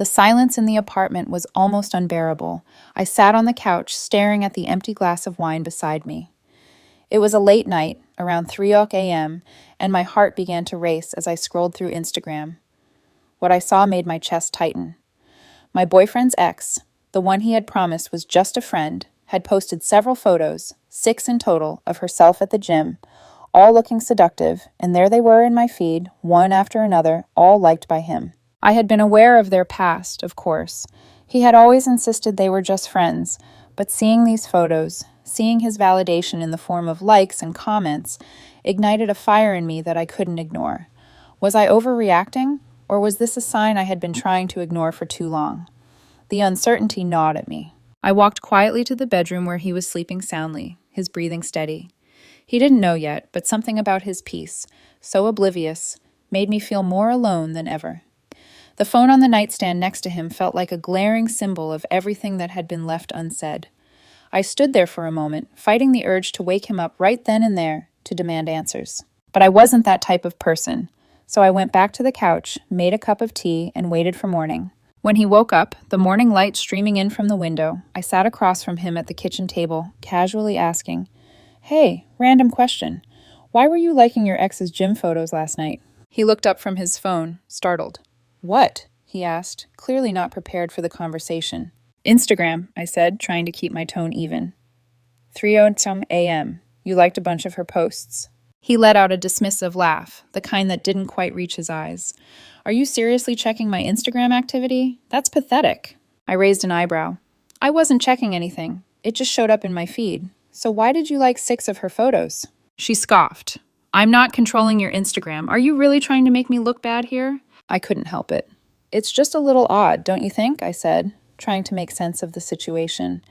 The silence in the apartment was almost unbearable. I sat on the couch, staring at the empty glass of wine beside me. It was a late night, around 3 a.m., and my heart began to race as I scrolled through Instagram. What I saw made my chest tighten. My boyfriend's ex, the one he had promised was just a friend, had posted several photos, 6 in total, of herself at the gym, all looking seductive, and there they were in my feed, one after another, all liked by him. I had been aware of their past, of course. He had always insisted they were just friends, but seeing these photos, seeing his validation in the form of likes and comments, ignited a fire in me that I couldn't ignore. Was I overreacting, or was this a sign I had been trying to ignore for too long? The uncertainty gnawed at me. I walked quietly to the bedroom where he was sleeping soundly, his breathing steady. He didn't know yet, but something about his peace, so oblivious, made me feel more alone than ever. The phone on the nightstand next to him felt like a glaring symbol of everything that had been left unsaid. I stood there for a moment, fighting the urge to wake him up right then and there to demand answers. But I wasn't that type of person, so I went back to the couch, made a cup of tea, and waited for morning. When he woke up, the morning light streaming in from the window, I sat across from him at the kitchen table, casually asking, "Hey, random question. Why were you liking your ex's gym photos last night?" He looked up from his phone, startled. "What?" he asked, clearly not prepared for the conversation. "Instagram," I said, trying to keep my tone even. 3 a.m. You liked a bunch of her posts. He let out a dismissive laugh, the kind that didn't quite reach his eyes. "Are you seriously checking my Instagram activity? That's pathetic." I raised an eyebrow. "I wasn't checking anything. It just showed up in my feed. So why did you like 6 of her photos?" She scoffed. "I'm not controlling your Instagram. Are you really trying to make me look bad here?" I couldn't help it. "It's just a little odd, don't you think?" I said, trying to make sense of the situation.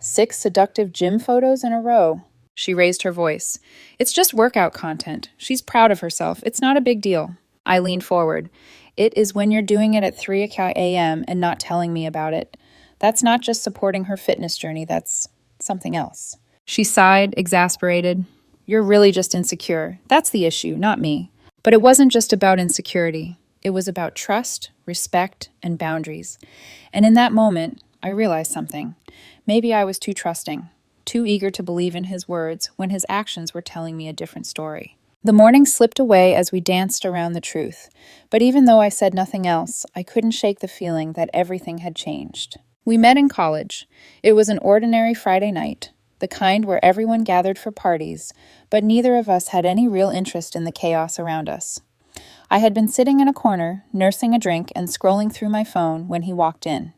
6 seductive gym photos in a row. She raised her voice. "It's just workout content. She's proud of herself. It's not a big deal." I leaned forward. "It is when you're doing it at 3 a.m. and not telling me about it. That's not just supporting her fitness journey, that's something else." She sighed, exasperated. "You're really just insecure. That's the issue, not me." But it wasn't just about insecurity. It was about trust, respect, and boundaries. And in that moment, I realized something. Maybe I was too trusting, too eager to believe in his words when his actions were telling me a different story. The morning slipped away as we danced around the truth, but even though I said nothing else, I couldn't shake the feeling that everything had changed. We met in college. It was an ordinary Friday night, the kind where everyone gathered for parties, but neither of us had any real interest in the chaos around us. I had been sitting in a corner, nursing a drink and scrolling through my phone when he walked in.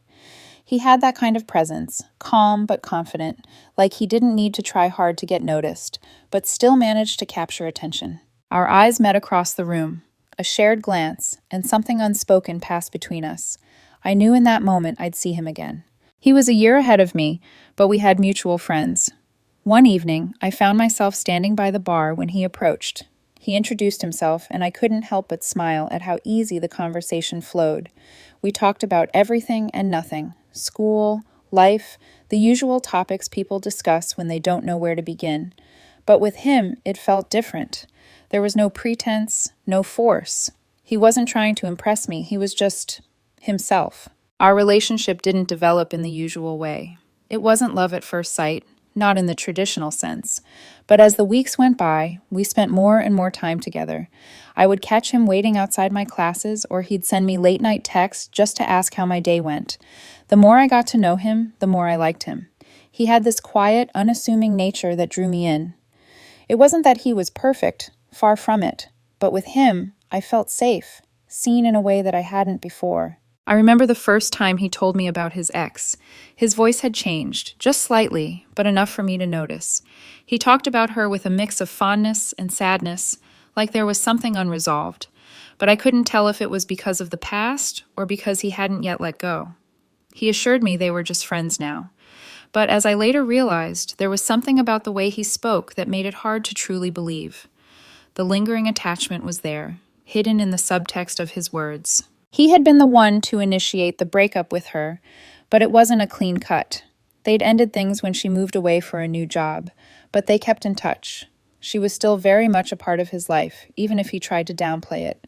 He had that kind of presence, calm but confident, like he didn't need to try hard to get noticed, but still managed to capture attention. Our eyes met across the room, a shared glance, and something unspoken passed between us. I knew in that moment I'd see him again. He was a year ahead of me, but we had mutual friends. One evening, I found myself standing by the bar when he approached. He introduced himself, and I couldn't help but smile at how easy the conversation flowed. We talked about everything and nothing. School, life, the usual topics people discuss when they don't know where to begin. But with him, it felt different. There was no pretense, no force. He wasn't trying to impress me, he was just himself. Our relationship didn't develop in the usual way. It wasn't love at first sight, not in the traditional sense. But as the weeks went by, we spent more and more time together. I would catch him waiting outside my classes, or he'd send me late-night texts just to ask how my day went. The more I got to know him, the more I liked him. He had this quiet, unassuming nature that drew me in. It wasn't that he was perfect, far from it. But with him, I felt safe, seen in a way that I hadn't before. I remember the first time he told me about his ex. His voice had changed, just slightly, but enough for me to notice. He talked about her with a mix of fondness and sadness, like there was something unresolved. But I couldn't tell if it was because of the past or because he hadn't yet let go. He assured me they were just friends now. But as I later realized, there was something about the way he spoke that made it hard to truly believe. The lingering attachment was there, hidden in the subtext of his words. He had been the one to initiate the breakup with her, but it wasn't a clean cut. They'd ended things when she moved away for a new job, but they kept in touch. She was still very much a part of his life, even if he tried to downplay it.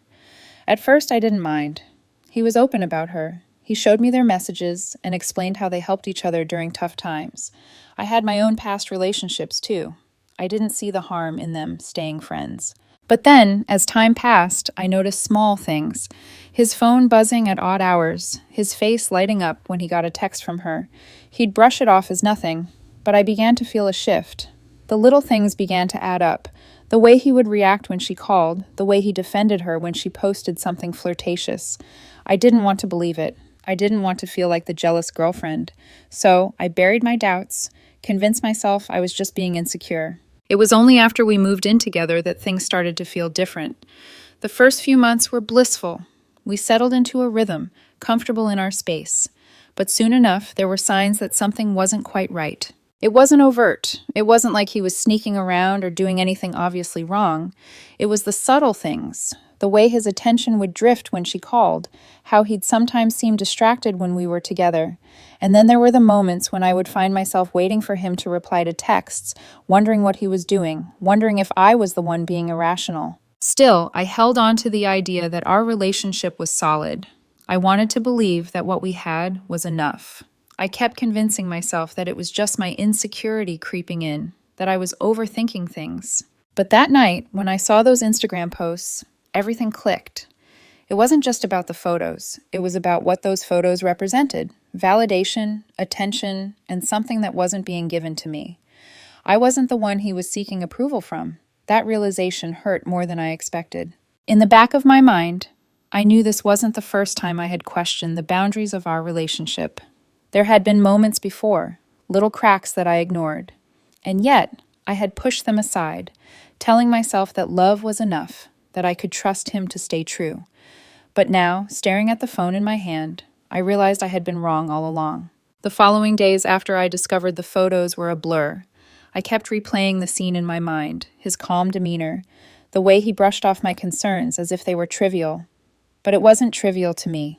At first, I didn't mind. He was open about her, He showed me their messages and explained how they helped each other during tough times. I had my own past relationships, too. I didn't see the harm in them staying friends. But then, as time passed, I noticed small things. His phone buzzing at odd hours, his face lighting up when he got a text from her. He'd brush it off as nothing, but I began to feel a shift. The little things began to add up. The way he would react when she called, the way he defended her when she posted something flirtatious. I didn't want to believe it. I didn't want to feel like the jealous girlfriend. So I buried my doubts, convinced myself I was just being insecure. It was only after we moved in together that things started to feel different. The first few months were blissful. We settled into a rhythm, comfortable in our space. But soon enough, there were signs that something wasn't quite right. It wasn't overt. It wasn't like he was sneaking around or doing anything obviously wrong. It was the subtle things, the way his attention would drift when she called, how he'd sometimes seem distracted when we were together. And then there were the moments when I would find myself waiting for him to reply to texts, wondering what he was doing, wondering if I was the one being irrational. Still, I held on to the idea that our relationship was solid. I wanted to believe that what we had was enough. I kept convincing myself that it was just my insecurity creeping in, that I was overthinking things. But that night, when I saw those Instagram posts, everything clicked. It wasn't just about the photos. It was about what those photos represented: validation, attention, and something that wasn't being given to me. I wasn't the one he was seeking approval from. That realization hurt more than I expected. In the back of my mind, I knew this wasn't the first time I had questioned the boundaries of our relationship. There had been moments before, little cracks that I ignored. And yet, I had pushed them aside, telling myself that love was enough, that I could trust him to stay true. But now, staring at the phone in my hand, I realized I had been wrong all along. The following days after I discovered the photos were a blur, I kept replaying the scene in my mind, his calm demeanor, the way he brushed off my concerns as if they were trivial. But it wasn't trivial to me.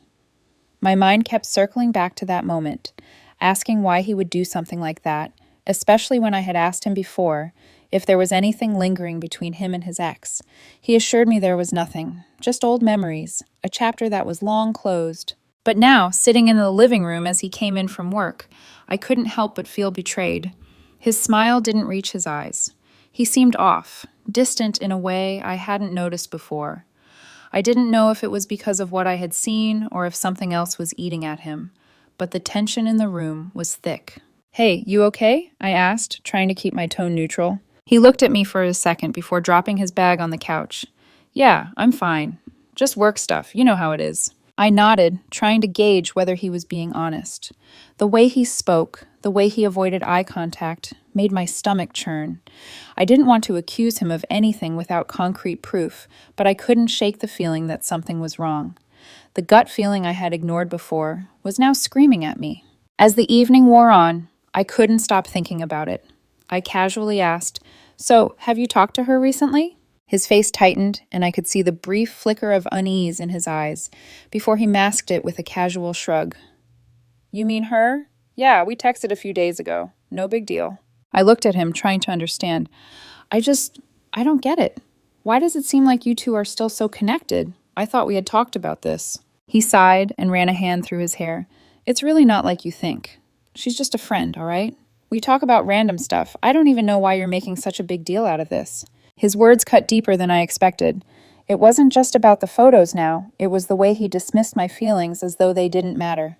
My mind kept circling back to that moment, asking why he would do something like that, especially when I had asked him before if there was anything lingering between him and his ex. He assured me there was nothing, just old memories, a chapter that was long closed. But now, sitting in the living room as he came in from work, I couldn't help but feel betrayed. His smile didn't reach his eyes. He seemed off, distant in a way I hadn't noticed before. I didn't know if it was because of what I had seen or if something else was eating at him, but the tension in the room was thick. "Hey, you okay?" I asked, trying to keep my tone neutral. He looked at me for a second before dropping his bag on the couch. "Yeah, I'm fine. Just work stuff, you know how it is." I nodded, trying to gauge whether he was being honest. The way he spoke, the way he avoided eye contact, made my stomach churn. I didn't want to accuse him of anything without concrete proof, but I couldn't shake the feeling that something was wrong. The gut feeling I had ignored before was now screaming at me. As the evening wore on, I couldn't stop thinking about it. I casually asked, "So, have you talked to her recently?" His face tightened, and I could see the brief flicker of unease in his eyes, before he masked it with a casual shrug. "You mean her? Yeah, we texted a few days ago. No big deal." I looked at him, trying to understand. I don't get it. Why does it seem like you two are still so connected? I thought we had talked about this." He sighed and ran a hand through his hair. "It's really not like you think. She's just a friend, all right? We talk about random stuff. I don't even know why you're making such a big deal out of this." His words cut deeper than I expected. It wasn't just about the photos now. It was the way he dismissed my feelings as though they didn't matter.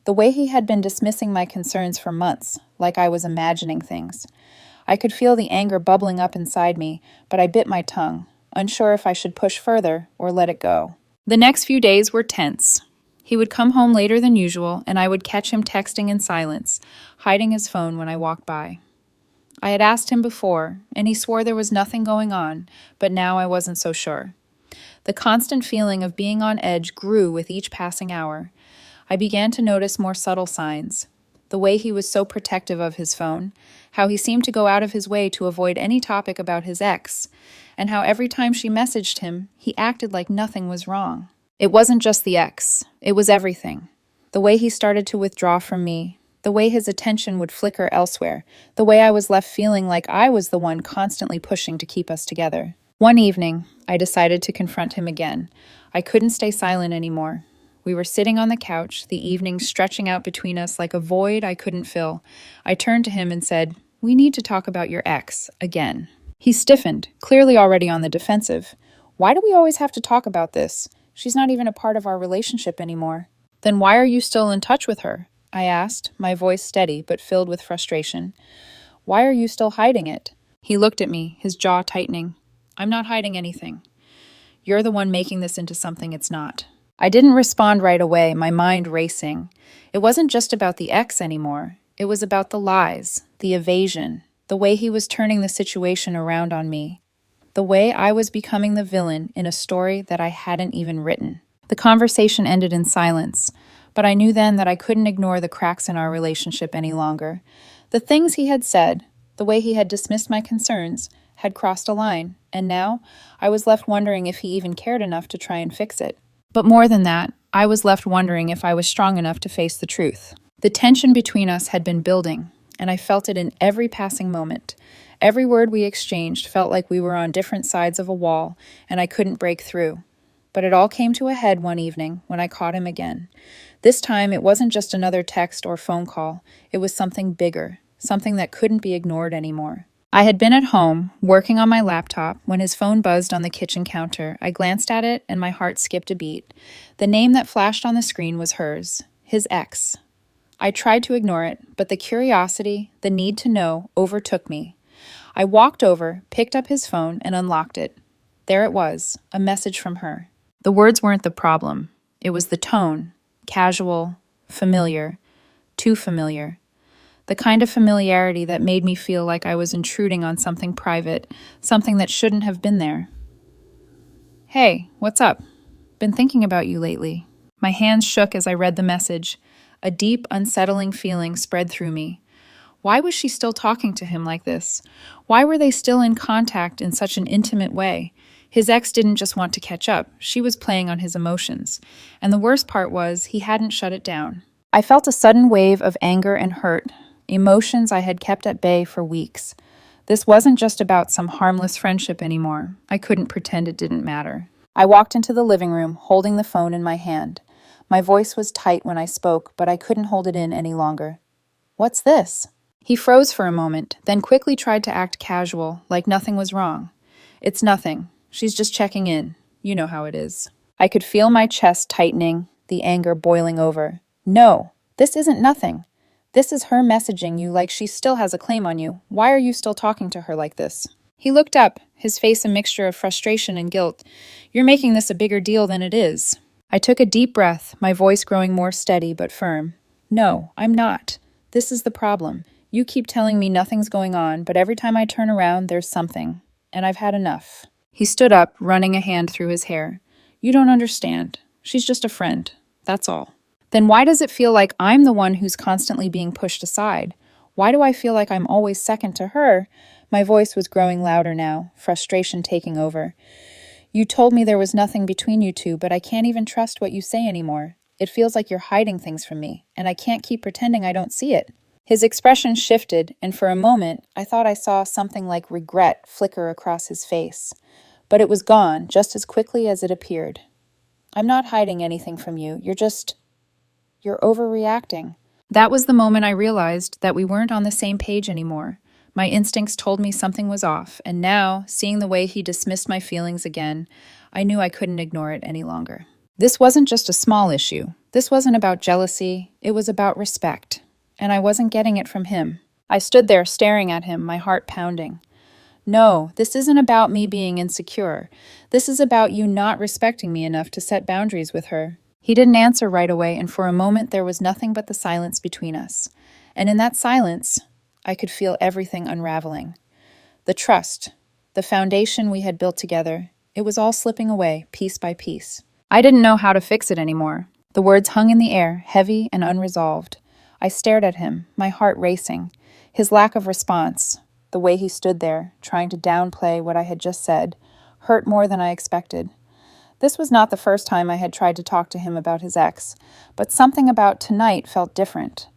The way he had been dismissing my concerns for months, like I was imagining things. I could feel the anger bubbling up inside me, but I bit my tongue, unsure if I should push further or let it go. The next few days were tense. He would come home later than usual, and I would catch him texting in silence, hiding his phone when I walked by. I had asked him before, and he swore there was nothing going on, but now I wasn't so sure. The constant feeling of being on edge grew with each passing hour. I began to notice more subtle signs. The way he was so protective of his phone, how he seemed to go out of his way to avoid any topic about his ex, and how every time she messaged him, he acted like nothing was wrong. It wasn't just the ex, it was everything. The way he started to withdraw from me, the way his attention would flicker elsewhere, the way I was left feeling like I was the one constantly pushing to keep us together. One evening, I decided to confront him again. I couldn't stay silent anymore. We were sitting on the couch, the evening stretching out between us like a void I couldn't fill. I turned to him and said, "We need to talk about your ex, again." He stiffened, clearly already on the defensive. "Why do we always have to talk about this? She's not even a part of our relationship anymore." "Then why are you still in touch with her?" I asked, my voice steady but filled with frustration. "Why are you still hiding it?" He looked at me, his jaw tightening. "I'm not hiding anything. You're the one making this into something it's not." I didn't respond right away, my mind racing. It wasn't just about the ex anymore. It was about the lies, the evasion, the way he was turning the situation around on me, the way I was becoming the villain in a story that I hadn't even written. The conversation ended in silence, but I knew then that I couldn't ignore the cracks in our relationship any longer. The things he had said, the way he had dismissed my concerns, had crossed a line, and now I was left wondering if he even cared enough to try and fix it. But more than that, I was left wondering if I was strong enough to face the truth. The tension between us had been building, and I felt it in every passing moment. Every word we exchanged felt like we were on different sides of a wall, and I couldn't break through. But it all came to a head one evening when I caught him again. This time, it wasn't just another text or phone call. It was something bigger, something that couldn't be ignored anymore. I had been at home, working on my laptop, when his phone buzzed on the kitchen counter. I glanced at it, and my heart skipped a beat. The name that flashed on the screen was hers, his ex. I tried to ignore it, but the curiosity, the need to know, overtook me. I walked over, picked up his phone, and unlocked it. There it was, a message from her. The words weren't the problem. It was the tone, casual, familiar, too familiar. The kind of familiarity that made me feel like I was intruding on something private, something that shouldn't have been there. "Hey, what's up? Been thinking about you lately." My hands shook as I read the message. A deep, unsettling feeling spread through me. Why was she still talking to him like this? Why were they still in contact in such an intimate way? His ex didn't just want to catch up. She was playing on his emotions. And the worst part was, he hadn't shut it down. I felt a sudden wave of anger and hurt, emotions I had kept at bay for weeks. This wasn't just about some harmless friendship anymore. I couldn't pretend it didn't matter. I walked into the living room, holding the phone in my hand. My voice was tight when I spoke, but I couldn't hold it in any longer. "What's this?" He froze for a moment, then quickly tried to act casual, like nothing was wrong. "It's nothing. She's just checking in. You know how it is." I could feel my chest tightening, the anger boiling over. "No, this isn't nothing. This is her messaging you like she still has a claim on you. Why are you still talking to her like this?" He looked up, his face a mixture of frustration and guilt. "You're making this a bigger deal than it is." I took a deep breath, my voice growing more steady but firm. "No, I'm not. This is the problem. You keep telling me nothing's going on, but every time I turn around, there's something. And I've had enough." He stood up, running a hand through his hair. "You don't understand. She's just a friend. That's all." "Then why does it feel like I'm the one who's constantly being pushed aside? Why do I feel like I'm always second to her?" My voice was growing louder now, frustration taking over. "You told me there was nothing between you two, but I can't even trust what you say anymore. It feels like you're hiding things from me, and I can't keep pretending I don't see it." His expression shifted, and for a moment, I thought I saw something like regret flicker across his face. But it was gone just as quickly as it appeared. "I'm not hiding anything from you. You're overreacting." That was the moment I realized that we weren't on the same page anymore. My instincts told me something was off, and now, seeing the way he dismissed my feelings again, I knew I couldn't ignore it any longer. This wasn't just a small issue. This wasn't about jealousy. It was about respect. And I wasn't getting it from him. I stood there staring at him, my heart pounding. "No, this isn't about me being insecure. This is about you not respecting me enough to set boundaries with her." He didn't answer right away, and for a moment there was nothing but the silence between us. And in that silence, I could feel everything unraveling. The trust, the foundation we had built together, it was all slipping away, piece by piece. I didn't know how to fix it anymore. The words hung in the air, heavy and unresolved. I stared at him, my heart racing. His lack of response, the way he stood there, trying to downplay what I had just said, hurt more than I expected. This was not the first time I had tried to talk to him about his ex, but something about tonight felt different.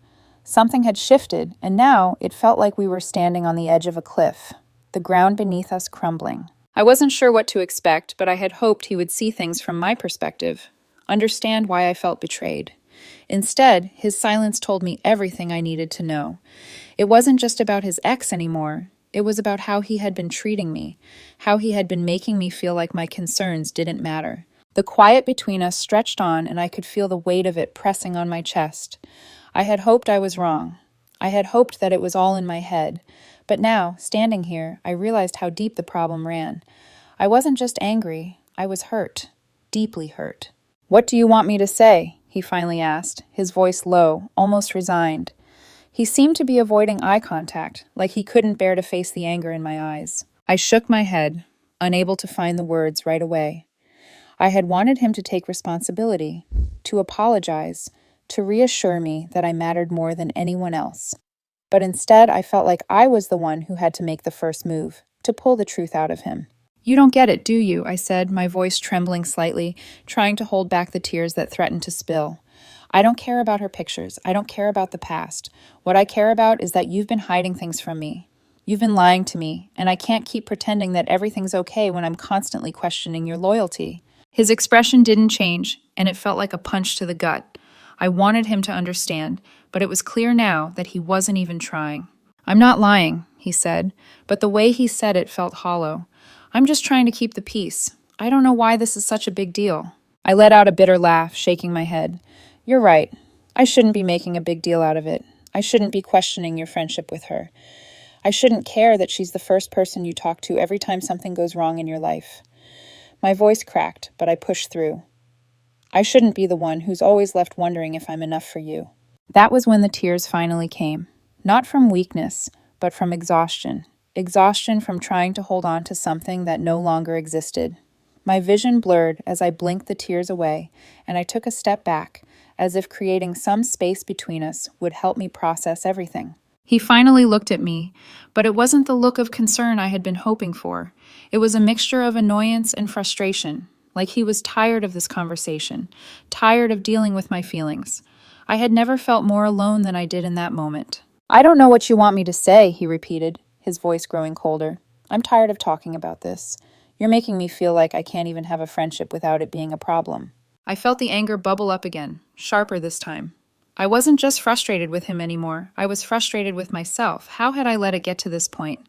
Something had shifted, and now it felt like we were standing on the edge of a cliff, the ground beneath us crumbling. I wasn't sure what to expect, but I had hoped he would see things from my perspective, understand why I felt betrayed. Instead, his silence told me everything I needed to know. It wasn't just about his ex anymore. It was about how he had been treating me, how he had been making me feel like my concerns didn't matter. The quiet between us stretched on, and I could feel the weight of it pressing on my chest. I had hoped I was wrong. I had hoped that it was all in my head. But now, standing here, I realized how deep the problem ran. I wasn't just angry, I was hurt, deeply hurt. "What do you want me to say?" he finally asked, his voice low, almost resigned. He seemed to be avoiding eye contact, like he couldn't bear to face the anger in my eyes. I shook my head, unable to find the words right away. I had wanted him to take responsibility, to apologize, to reassure me that I mattered more than anyone else. But instead, I felt like I was the one who had to make the first move, to pull the truth out of him. "You don't get it, do you?" I said, my voice trembling slightly, trying to hold back the tears that threatened to spill. "I don't care about her pictures. I don't care about the past. What I care about is that you've been hiding things from me. You've been lying to me, and I can't keep pretending that everything's okay when I'm constantly questioning your loyalty." His expression didn't change, and it felt like a punch to the gut. I wanted him to understand, but it was clear now that he wasn't even trying. "I'm not lying," he said, but the way he said it felt hollow. "I'm just trying to keep the peace. I don't know why this is such a big deal." I let out a bitter laugh, shaking my head. "You're right. I shouldn't be making a big deal out of it. I shouldn't be questioning your friendship with her. I shouldn't care that she's the first person you talk to every time something goes wrong in your life." My voice cracked, but I pushed through. "I shouldn't be the one who's always left wondering if I'm enough for you." That was when the tears finally came. Not from weakness, but from exhaustion. Exhaustion from trying to hold on to something that no longer existed. My vision blurred as I blinked the tears away, and I took a step back, as if creating some space between us would help me process everything. He finally looked at me, but it wasn't the look of concern I had been hoping for. It was a mixture of annoyance and frustration, like he was tired of this conversation, tired of dealing with my feelings. I had never felt more alone than I did in that moment. "I don't know what you want me to say," he repeated, his voice growing colder. "I'm tired of talking about this. You're making me feel like I can't even have a friendship without it being a problem." I felt the anger bubble up again, sharper this time. I wasn't just frustrated with him anymore. I was frustrated with myself. How had I let it get to this point?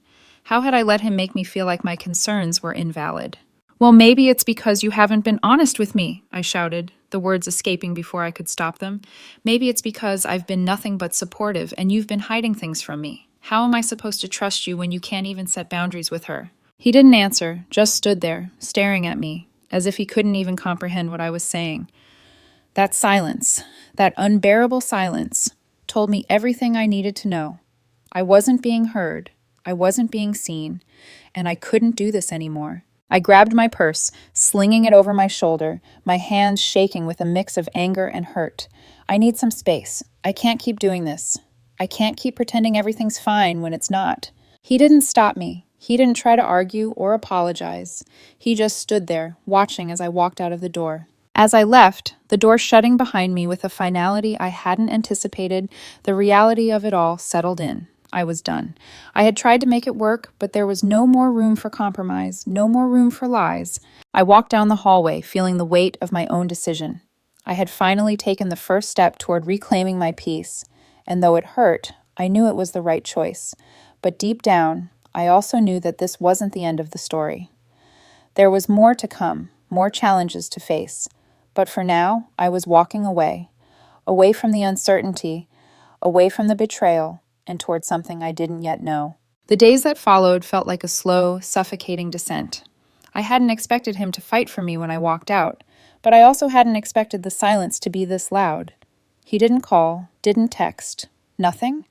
How had I let him make me feel like my concerns were invalid? "Well, maybe it's because you haven't been honest with me," I shouted, the words escaping before I could stop them. "Maybe it's because I've been nothing but supportive and you've been hiding things from me. How am I supposed to trust you when you can't even set boundaries with her?" He didn't answer, just stood there, staring at me, as if he couldn't even comprehend what I was saying. That silence, that unbearable silence, told me everything I needed to know. I wasn't being heard, I wasn't being seen, and I couldn't do this anymore. I grabbed my purse, slinging it over my shoulder, my hands shaking with a mix of anger and hurt. "I need some space. I can't keep doing this. I can't keep pretending everything's fine when it's not." He didn't stop me. He didn't try to argue or apologize. He just stood there, watching as I walked out of the door. As I left, the door shutting behind me with a finality I hadn't anticipated, the reality of it all settled in. I was done. I had tried to make it work, but there was no more room for compromise, no more room for lies. I walked down the hallway, feeling the weight of my own decision. I had finally taken the first step toward reclaiming my peace, and though it hurt, I knew it was the right choice. But deep down, I also knew that this wasn't the end of the story. There was more to come, more challenges to face. But for now, I was walking away, away from the uncertainty, away from the betrayal, and toward something I didn't yet know. The days that followed felt like a slow, suffocating descent. I hadn't expected him to fight for me when I walked out, but I also hadn't expected the silence to be this loud. He didn't call, didn't text, nothing.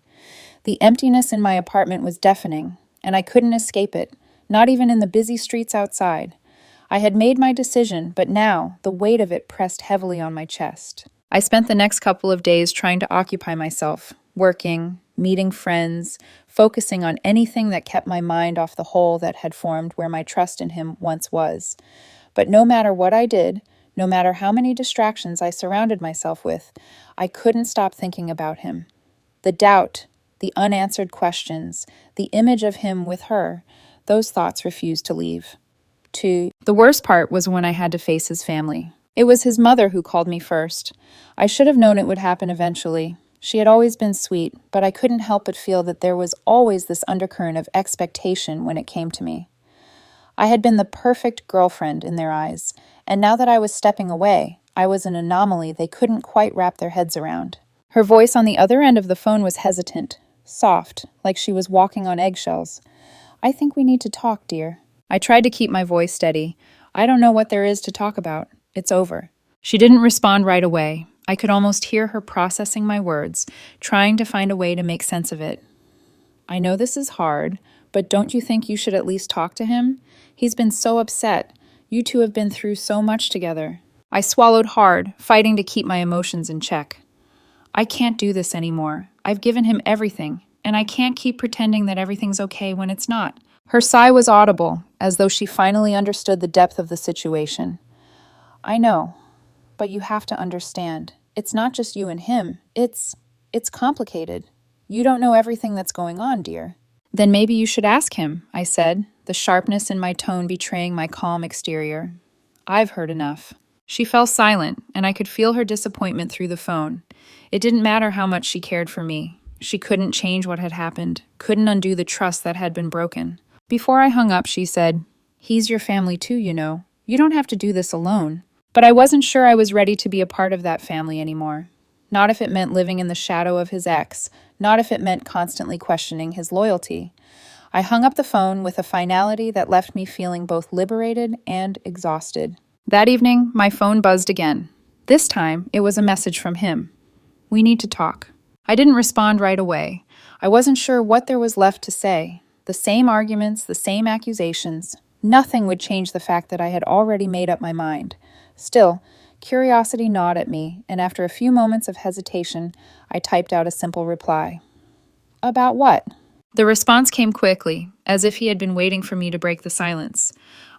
The emptiness in my apartment was deafening, and I couldn't escape it, not even in the busy streets outside. I had made my decision, but now the weight of it pressed heavily on my chest. I spent the next couple of days trying to occupy myself, working, meeting friends, focusing on anything that kept my mind off the hole that had formed where my trust in him once was. But no matter what I did, no matter how many distractions I surrounded myself with, I couldn't stop thinking about him. The doubt, the unanswered questions, the image of him with her, those thoughts refused to leave. The worst part was when I had to face his family. It was his mother who called me first. I should have known it would happen eventually. She had always been sweet, but I couldn't help but feel that there was always this undercurrent of expectation when it came to me. I had been the perfect girlfriend in their eyes, and now that I was stepping away, I was an anomaly they couldn't quite wrap their heads around. Her voice on the other end of the phone was hesitant, soft, like she was walking on eggshells. "I think we need to talk, dear." I tried to keep my voice steady. "I don't know what there is to talk about. It's over." She didn't respond right away. I could almost hear her processing my words, trying to find a way to make sense of it. "I know this is hard, but don't you think you should at least talk to him? He's been so upset. You two have been through so much together." I swallowed hard, fighting to keep my emotions in check. "I can't do this anymore. I've given him everything, and I can't keep pretending that everything's okay when it's not." Her sigh was audible, as though she finally understood the depth of the situation. "I know, but you have to understand. It's not just you and him. It's complicated. You don't know everything that's going on, dear." "Then maybe you should ask him," I said, the sharpness in my tone betraying my calm exterior. "I've heard enough." She fell silent, and I could feel her disappointment through the phone. It didn't matter how much she cared for me. She couldn't change what had happened, couldn't undo the trust that had been broken. Before I hung up, she said, "He's your family too, you know. You don't have to do this alone." But I wasn't sure I was ready to be a part of that family anymore. Not if it meant living in the shadow of his ex, not if it meant constantly questioning his loyalty. I hung up the phone with a finality that left me feeling both liberated and exhausted. That evening, my phone buzzed again. This time, it was a message from him. "We need to talk." I didn't respond right away. I wasn't sure what there was left to say. The same arguments, the same accusations. Nothing would change the fact that I had already made up my mind. Still, curiosity gnawed at me, and after a few moments of hesitation, I typed out a simple reply. "About what?" The response came quickly, as if he had been waiting for me to break the silence.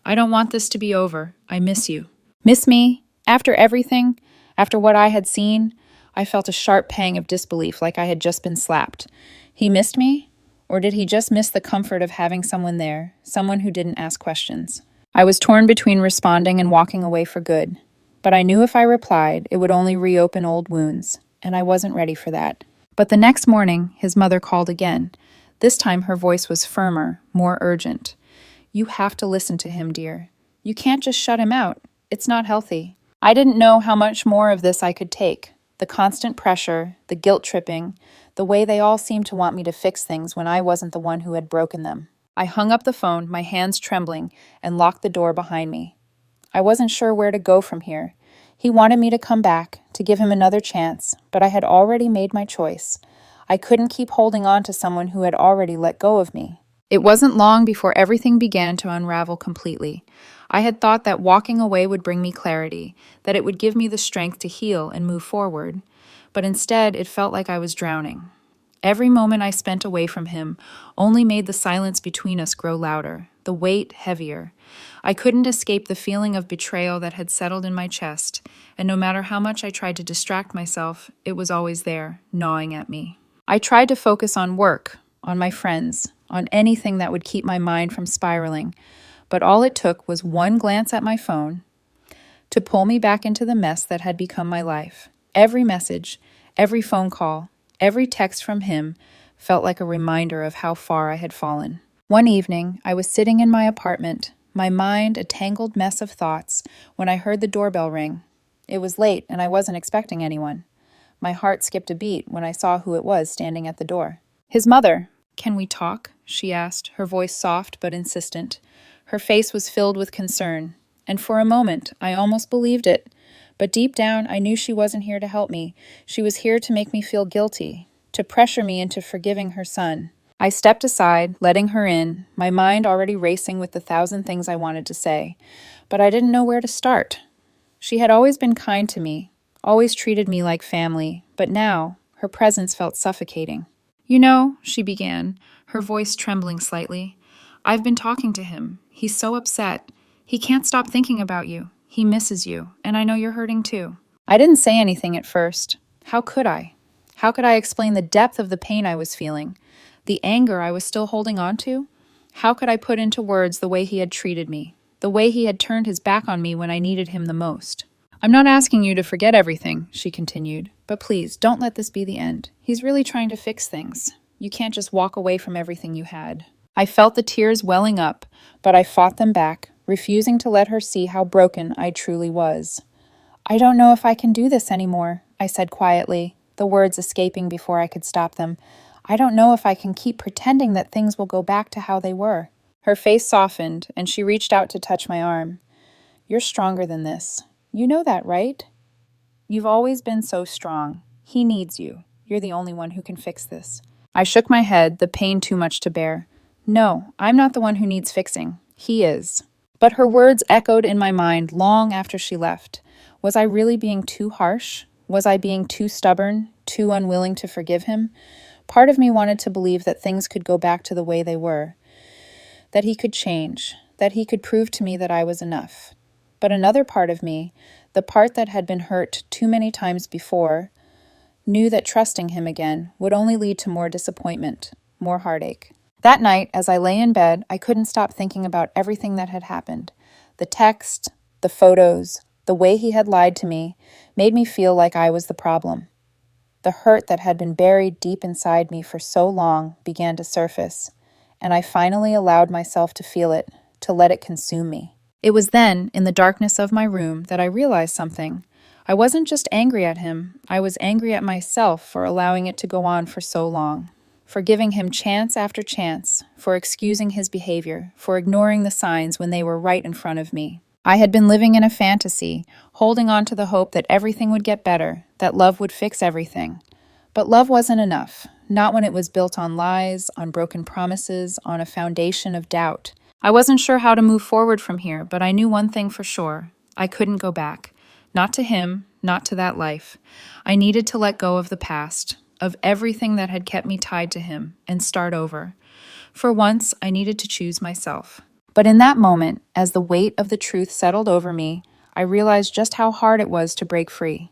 "I don't want this to be over. I miss you." Miss me? After everything? After what I had seen? I felt a sharp pang of disbelief, like I had just been slapped. He missed me? Or did he just miss the comfort of having someone there, someone who didn't ask questions? I was torn between responding and walking away for good. But I knew if I replied, it would only reopen old wounds, and I wasn't ready for that. But the next morning, his mother called again. This time her voice was firmer, more urgent. "You have to listen to him, dear. You can't just shut him out. It's not healthy." I didn't know how much more of this I could take. The constant pressure, the guilt-tripping, the way they all seemed to want me to fix things when I wasn't the one who had broken them. I hung up the phone, my hands trembling, and locked the door behind me. I wasn't sure where to go from here. He wanted me to come back, to give him another chance, but I had already made my choice. I couldn't keep holding on to someone who had already let go of me. It wasn't long before everything began to unravel completely. I had thought that walking away would bring me clarity, that it would give me the strength to heal and move forward. But instead, it felt like I was drowning. Every moment I spent away from him only made the silence between us grow louder, the weight heavier. I couldn't escape the feeling of betrayal that had settled in my chest, and no matter how much I tried to distract myself, it was always there, gnawing at me. I tried to focus on work, on my friends, on anything that would keep my mind from spiraling, but all it took was one glance at my phone to pull me back into the mess that had become my life. Every message, every phone call, every text from him felt like a reminder of how far I had fallen. One evening, I was sitting in my apartment, my mind a tangled mess of thoughts, when I heard the doorbell ring. It was late, and I wasn't expecting anyone. My heart skipped a beat when I saw who it was standing at the door. "His mother." "Can we talk?" she asked, her voice soft but insistent. Her face was filled with concern, and for a moment, I almost believed it. But deep down, I knew she wasn't here to help me. She was here to make me feel guilty, to pressure me into forgiving her son. I stepped aside, letting her in, my mind already racing with the 1,000 things I wanted to say. But I didn't know where to start. She had always been kind to me, always treated me like family, but now, her presence felt suffocating. "You know," she began, her voice trembling slightly, "I've been talking to him. He's so upset. He can't stop thinking about you. He misses you, and I know you're hurting too." I didn't say anything at first. How could I? How could I explain the depth of the pain I was feeling? The anger I was still holding on to? How could I put into words the way he had treated me? The way he had turned his back on me when I needed him the most? I'm not asking you to forget everything, she continued, but please don't let this be the end. He's really trying to fix things. You can't just walk away from everything you had. I felt the tears welling up, but I fought them back, refusing to let her see how broken I truly was. I don't know if I can do this anymore, I said quietly, the words escaping before I could stop them. I don't know if I can keep pretending that things will go back to how they were. Her face softened, and she reached out to touch my arm. You're stronger than this. You know that, right? You've always been so strong. He needs you. You're the only one who can fix this. I shook my head, the pain too much to bear. No, I'm not the one who needs fixing. He is. But her words echoed in my mind long after she left. Was I really being too harsh? Was I being too stubborn, too unwilling to forgive him? Part of me wanted to believe that things could go back to the way they were, that he could change, that he could prove to me that I was enough. But another part of me, the part that had been hurt too many times before, knew that trusting him again would only lead to more disappointment, more heartache. That night, as I lay in bed, I couldn't stop thinking about everything that had happened. The text, the photos, the way he had lied to me made me feel like I was the problem. The hurt that had been buried deep inside me for so long began to surface, and I finally allowed myself to feel it, to let it consume me. It was then, in the darkness of my room, that I realized something. I wasn't just angry at him, I was angry at myself for allowing it to go on for so long, for giving him chance after chance, for excusing his behavior, for ignoring the signs when they were right in front of me. I had been living in a fantasy, holding on to the hope that everything would get better, that love would fix everything. But love wasn't enough, not when it was built on lies, on broken promises, on a foundation of doubt. I wasn't sure how to move forward from here, but I knew one thing for sure. I couldn't go back. Not to him, not to that life. I needed to let go of the past, of everything that had kept me tied to him, and start over. For once, I needed to choose myself. But in that moment, as the weight of the truth settled over me, I realized just how hard it was to break free.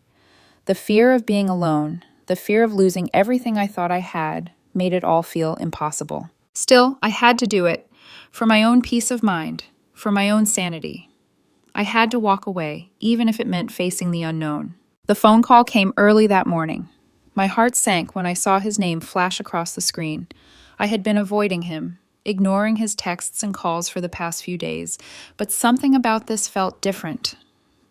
The fear of being alone, the fear of losing everything I thought I had, made it all feel impossible. Still, I had to do it, for my own peace of mind, for my own sanity. I had to walk away, even if it meant facing the unknown. The phone call came early that morning. My heart sank when I saw his name flash across the screen. I had been avoiding him, ignoring his texts and calls for the past few days, but something about this felt different.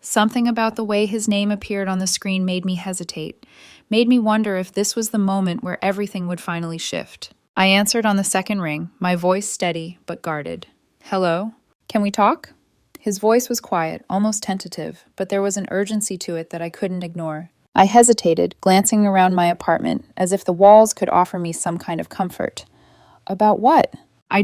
Something about the way his name appeared on the screen made me hesitate, made me wonder if this was the moment where everything would finally shift. I answered on the second ring, my voice steady but guarded. Hello? Can we talk? His voice was quiet, almost tentative, but there was an urgency to it that I couldn't ignore. I hesitated, glancing around my apartment, as if the walls could offer me some kind of comfort. About what? I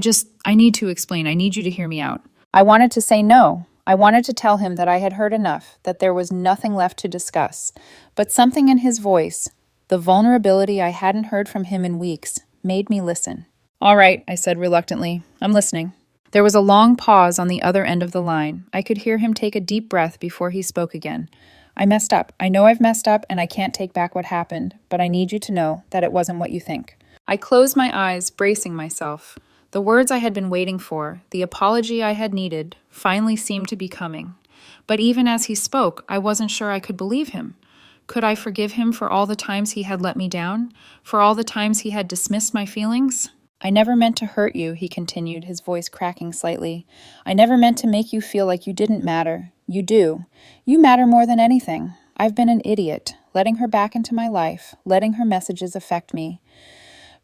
need to explain. I need you to hear me out. I wanted to say no. I wanted to tell him that I had heard enough, that there was nothing left to discuss. But something in his voice, the vulnerability I hadn't heard from him in weeks, made me listen. All right, I said reluctantly. I'm listening. There was a long pause on the other end of the line. I could hear him take a deep breath before he spoke again. I messed up. I know I've messed up and I can't take back what happened, but I need you to know that it wasn't what you think. I closed my eyes, bracing myself. The words I had been waiting for, the apology I had needed, finally seemed to be coming. But even as he spoke, I wasn't sure I could believe him. Could I forgive him for all the times he had let me down? For all the times he had dismissed my feelings? I never meant to hurt you, he continued, his voice cracking slightly. I never meant to make you feel like you didn't matter. You do. You matter more than anything. I've been an idiot, letting her back into my life, letting her messages affect me.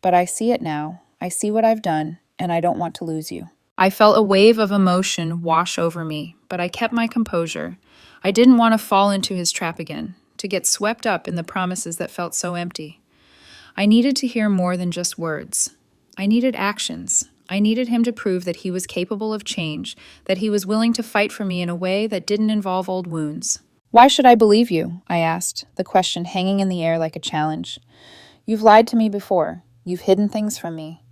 But I see it now. I see what I've done, and I don't want to lose you. I felt a wave of emotion wash over me, but I kept my composure. I didn't want to fall into his trap again, to get swept up in the promises that felt so empty. I needed to hear more than just words. I needed actions. I needed him to prove that he was capable of change, that he was willing to fight for me in a way that didn't involve old wounds. Why should I believe you? I asked, the question hanging in the air like a challenge. You've lied to me before. You've hidden things from me.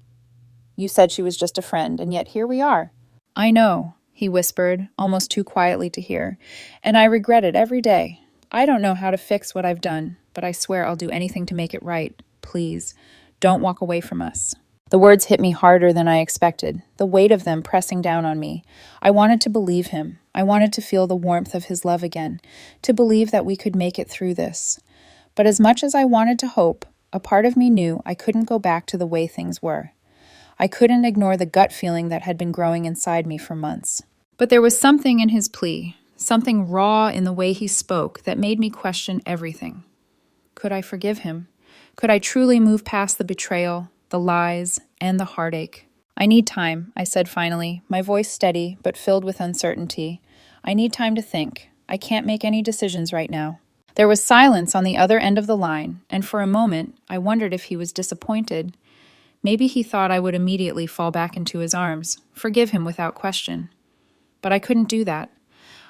You said she was just a friend, and yet here we are. I know, he whispered, almost too quietly to hear, and I regret it every day. I don't know how to fix what I've done, but I swear I'll do anything to make it right. Please, don't walk away from us. The words hit me harder than I expected, the weight of them pressing down on me. I wanted to believe him. I wanted to feel the warmth of his love again, to believe that we could make it through this. But as much as I wanted to hope, a part of me knew I couldn't go back to the way things were. I couldn't ignore the gut feeling that had been growing inside me for months. But there was something in his plea, something raw in the way he spoke that made me question everything. Could I forgive him? Could I truly move past the betrayal, the lies, and the heartache? I need time, I said finally, my voice steady but filled with uncertainty. I need time to think. I can't make any decisions right now. There was silence on the other end of the line, and for a moment, I wondered if he was disappointed. Maybe he thought I would immediately fall back into his arms, forgive him without question. But I couldn't do that.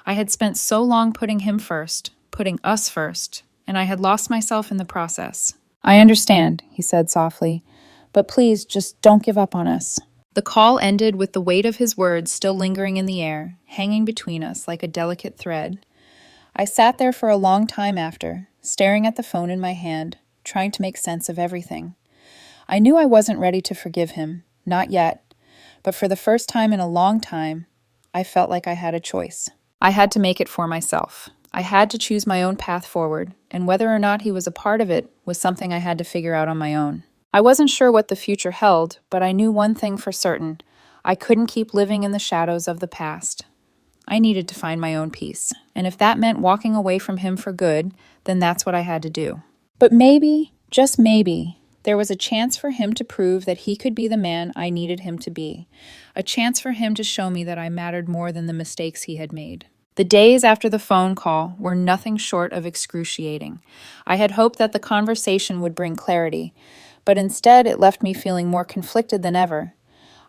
I had spent so long putting him first, putting us first, and I had lost myself in the process. I understand, he said softly, but please just don't give up on us. The call ended with the weight of his words still lingering in the air, hanging between us like a delicate thread. I sat there for a long time after, staring at the phone in my hand, trying to make sense of everything. I knew I wasn't ready to forgive him, not yet, but for the first time in a long time, I felt like I had a choice. I had to make it for myself. I had to choose my own path forward, and whether or not he was a part of it was something I had to figure out on my own. I wasn't sure what the future held, but I knew one thing for certain. I couldn't keep living in the shadows of the past. I needed to find my own peace, and if that meant walking away from him for good, then that's what I had to do. But maybe, just maybe, there was a chance for him to prove that he could be the man I needed him to be, a chance for him to show me that I mattered more than the mistakes he had made. The days after the phone call were nothing short of excruciating. I had hoped that the conversation would bring clarity, but instead it left me feeling more conflicted than ever.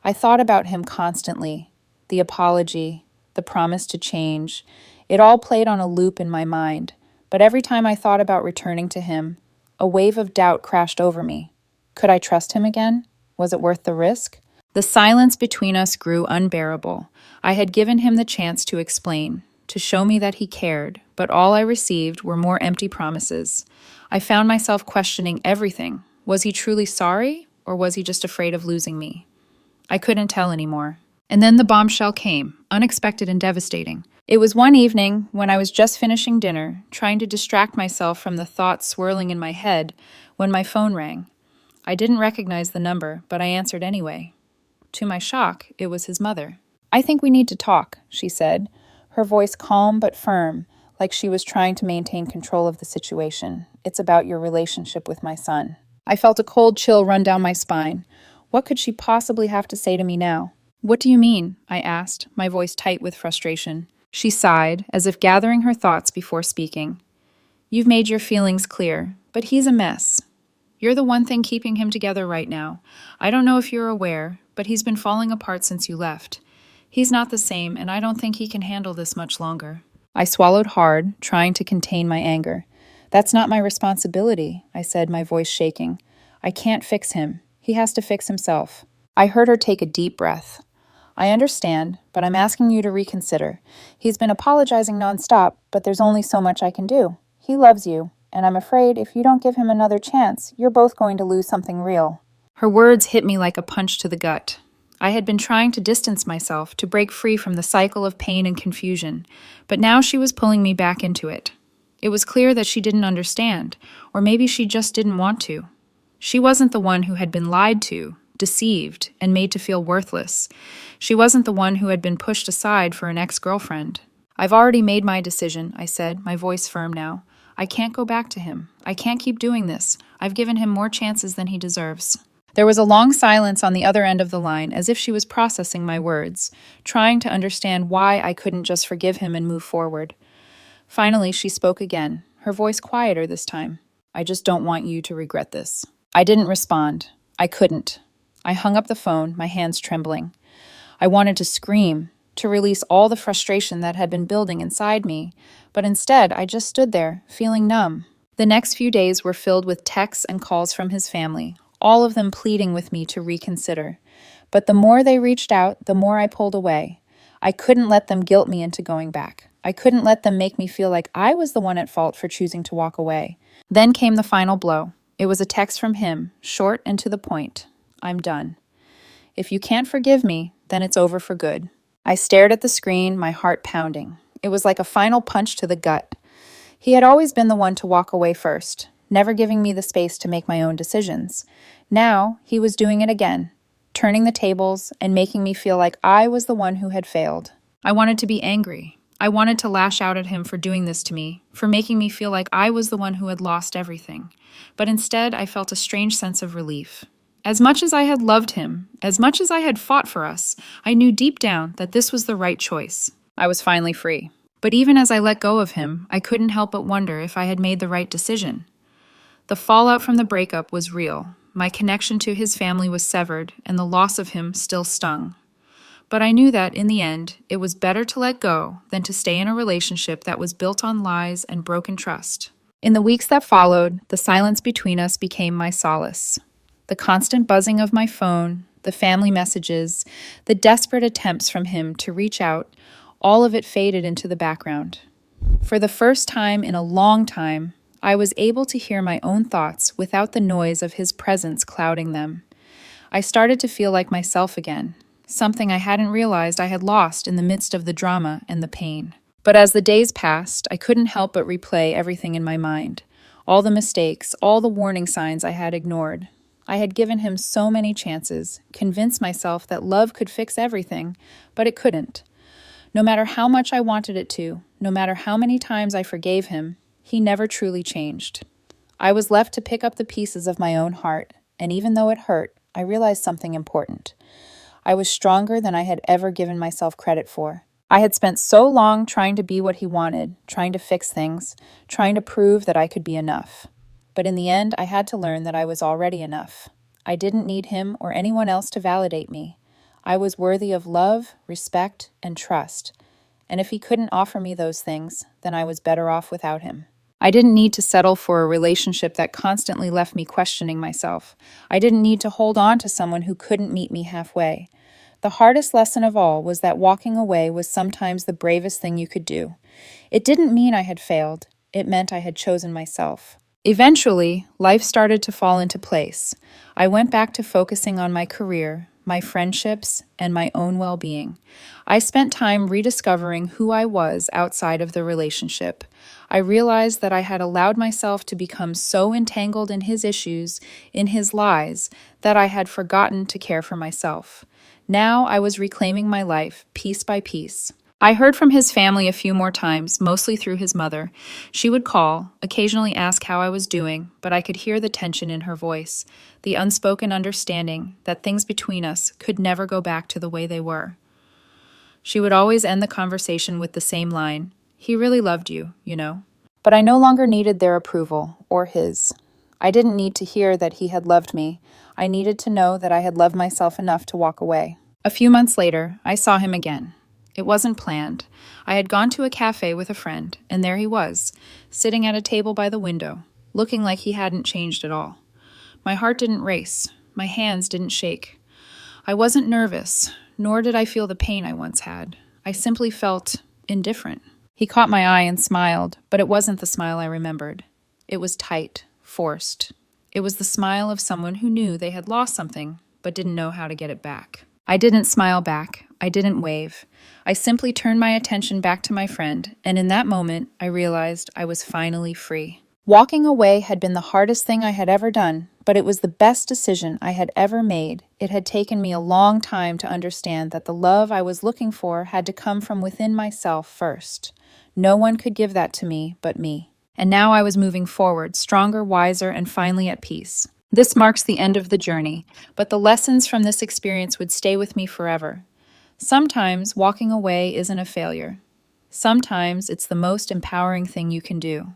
I thought about him constantly, the apology, the promise to change. It all played on a loop in my mind, but every time I thought about returning to him, a wave of doubt crashed over me. Could I trust him again? Was it worth the risk? The silence between us grew unbearable. I had given him the chance to explain, to show me that he cared, but all I received were more empty promises. I found myself questioning everything. Was he truly sorry, or was he just afraid of losing me? I couldn't tell anymore. And then the bombshell came, unexpected and devastating. It was one evening when I was just finishing dinner, trying to distract myself from the thoughts swirling in my head, when my phone rang. I didn't recognize the number, but I answered anyway. To my shock, it was his mother. "I think we need to talk," she said, her voice calm but firm, like she was trying to maintain control of the situation. "It's about your relationship with my son." I felt a cold chill run down my spine. What could she possibly have to say to me now? "What do you mean?" I asked, my voice tight with frustration. She sighed, as if gathering her thoughts before speaking. "You've made your feelings clear, but he's a mess. You're the one thing keeping him together right now. I don't know if you're aware, but he's been falling apart since you left. He's not the same, and I don't think he can handle this much longer." I swallowed hard, trying to contain my anger. "That's not my responsibility," I said, my voice shaking. "I can't fix him. He has to fix himself." I heard her take a deep breath. "I understand, but I'm asking you to reconsider. He's been apologizing nonstop, but there's only so much I can do. He loves you, and I'm afraid if you don't give him another chance, you're both going to lose something real." Her words hit me like a punch to the gut. I had been trying to distance myself, to break free from the cycle of pain and confusion, but now she was pulling me back into it. It was clear that she didn't understand, or maybe she just didn't want to. She wasn't the one who had been lied to, deceived, and made to feel worthless. She wasn't the one who had been pushed aside for an ex-girlfriend. "I've already made my decision," I said, my voice firm now. "I can't go back to him. I can't keep doing this. I've given him more chances than he deserves." There was a long silence on the other end of the line, as if she was processing my words, trying to understand why I couldn't just forgive him and move forward. Finally, she spoke again, her voice quieter this time. "I just don't want you to regret this." I didn't respond. I couldn't. I hung up the phone, my hands trembling. I wanted to scream, to release all the frustration that had been building inside me, but instead I just stood there, feeling numb. The next few days were filled with texts and calls from his family, all of them pleading with me to reconsider. But the more they reached out, the more I pulled away. I couldn't let them guilt me into going back. I couldn't let them make me feel like I was the one at fault for choosing to walk away. Then came the final blow. It was a text from him, short and to the point. "I'm done. If you can't forgive me, then it's over for good." I stared at the screen, my heart pounding. It was like a final punch to the gut. He had always been the one to walk away first, never giving me the space to make my own decisions. Now, he was doing it again, turning the tables and making me feel like I was the one who had failed. I wanted to be angry. I wanted to lash out at him for doing this to me, for making me feel like I was the one who had lost everything. But instead, I felt a strange sense of relief. As much as I had loved him, as much as I had fought for us, I knew deep down that this was the right choice. I was finally free. But even as I let go of him, I couldn't help but wonder if I had made the right decision. The fallout from the breakup was real. My connection to his family was severed, and the loss of him still stung. But I knew that, in the end, it was better to let go than to stay in a relationship that was built on lies and broken trust. In the weeks that followed, the silence between us became my solace. The constant buzzing of my phone, the family messages, the desperate attempts from him to reach out, all of it faded into the background. For the first time in a long time, I was able to hear my own thoughts without the noise of his presence clouding them. I started to feel like myself again, something I hadn't realized I had lost in the midst of the drama and the pain. But as the days passed, I couldn't help but replay everything in my mind. All the mistakes, all the warning signs I had ignored. I had given him so many chances, convinced myself that love could fix everything, but it couldn't. No matter how much I wanted it to, no matter how many times I forgave him, he never truly changed. I was left to pick up the pieces of my own heart, and even though it hurt, I realized something important. I was stronger than I had ever given myself credit for. I had spent so long trying to be what he wanted, trying to fix things, trying to prove that I could be enough. But in the end, I had to learn that I was already enough. I didn't need him or anyone else to validate me. I was worthy of love, respect, and trust. And if he couldn't offer me those things, then I was better off without him. I didn't need to settle for a relationship that constantly left me questioning myself. I didn't need to hold on to someone who couldn't meet me halfway. The hardest lesson of all was that walking away was sometimes the bravest thing you could do. It didn't mean I had failed. It meant I had chosen myself. Eventually, life started to fall into place. I went back to focusing on my career, my friendships, and my own well-being. I spent time rediscovering who I was outside of the relationship. I realized that I had allowed myself to become so entangled in his issues, in his lies, that I had forgotten to care for myself. Now I was reclaiming my life, piece by piece. I heard from his family a few more times, mostly through his mother. She would call, occasionally ask how I was doing, but I could hear the tension in her voice, the unspoken understanding that things between us could never go back to the way they were. She would always end the conversation with the same line, "He really loved you, you know." But I no longer needed their approval, or his. I didn't need to hear that he had loved me. I needed to know that I had loved myself enough to walk away. A few months later, I saw him again. It wasn't planned. I had gone to a cafe with a friend, and there he was, sitting at a table by the window, looking like he hadn't changed at all. My heart didn't race. My hands didn't shake. I wasn't nervous, nor did I feel the pain I once had. I simply felt indifferent. He caught my eye and smiled, but it wasn't the smile I remembered. It was tight, forced. It was the smile of someone who knew they had lost something, but didn't know how to get it back. I didn't smile back. I didn't wave. I simply turned my attention back to my friend, and in that moment, I realized I was finally free. Walking away had been the hardest thing I had ever done, but it was the best decision I had ever made. It had taken me a long time to understand that the love I was looking for had to come from within myself first. No one could give that to me but me. And now I was moving forward, stronger, wiser, and finally at peace. This marks the end of the journey, but the lessons from this experience would stay with me forever. Sometimes walking away isn't a failure. Sometimes it's the most empowering thing you can do.